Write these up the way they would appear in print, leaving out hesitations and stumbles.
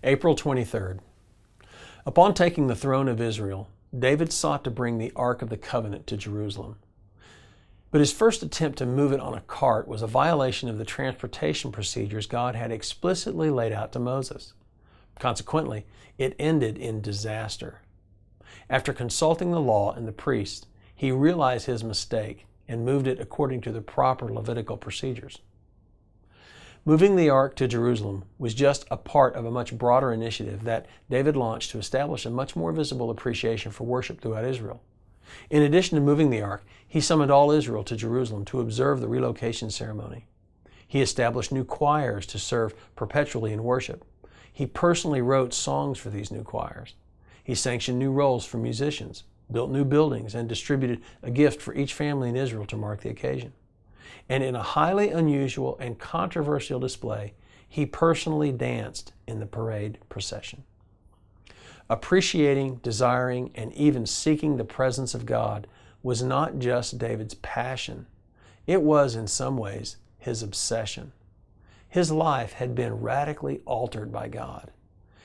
April 23rd. Upon taking the throne of Israel, David sought to bring the Ark of the Covenant to Jerusalem. But his first attempt to move it on a cart was a violation of the transportation procedures God had explicitly laid out to Moses. Consequently, it ended in disaster. After consulting the law and the priests, he realized his mistake and moved it according to the proper Levitical procedures. Moving the Ark to Jerusalem was just a part of a much broader initiative that David launched to establish a much more visible appreciation for worship throughout Israel. In addition to moving the Ark, he summoned all Israel to Jerusalem to observe the relocation ceremony. He established new choirs to serve perpetually in worship. He personally wrote songs for these new choirs. He sanctioned new roles for musicians, built new buildings, and distributed a gift for each family in Israel to mark the occasion. And in a highly unusual and controversial display, he personally danced in the parade procession. Appreciating, desiring, and even seeking the presence of God was not just David's passion. It was, in some ways, his obsession. His life had been radically altered by God.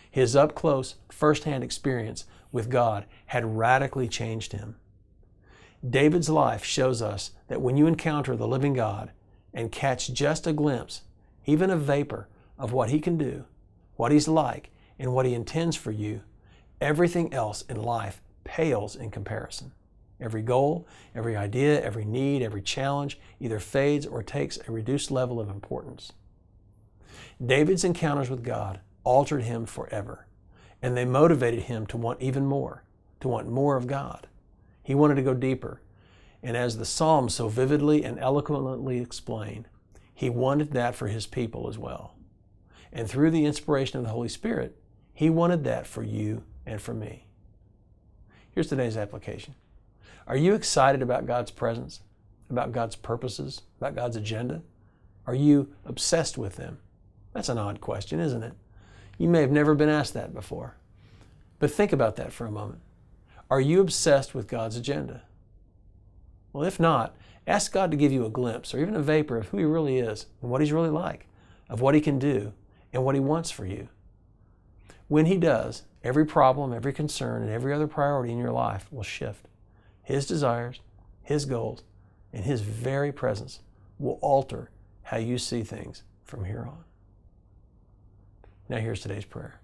His up-close, first-hand experience with God had radically changed him. David's life shows us that when you encounter the living God and catch just a glimpse, even a vapor, of what He can do, what He's like, and what He intends for you, everything else in life pales in comparison. Every goal, every idea, every need, every challenge either fades or takes a reduced level of importance. David's encounters with God altered him forever, and they motivated him to want even more, to want more of God. He wanted to go deeper, and as the Psalms so vividly and eloquently explain, he wanted that for his people as well. And through the inspiration of the Holy Spirit, he wanted that for you and for me. Here's today's application. Are you excited about God's presence, about God's purposes, about God's agenda? Are you obsessed with them? That's an odd question, isn't it? You may have never been asked that before. But think about that for a moment. Are you obsessed with God's agenda? Well, if not, ask God to give you a glimpse or even a vapor of who He really is and what He's really like, of what He can do and what He wants for you. When He does, every problem, every concern, and every other priority in your life will shift. His desires, His goals, and His very presence will alter how you see things from here on. Now here's today's prayer.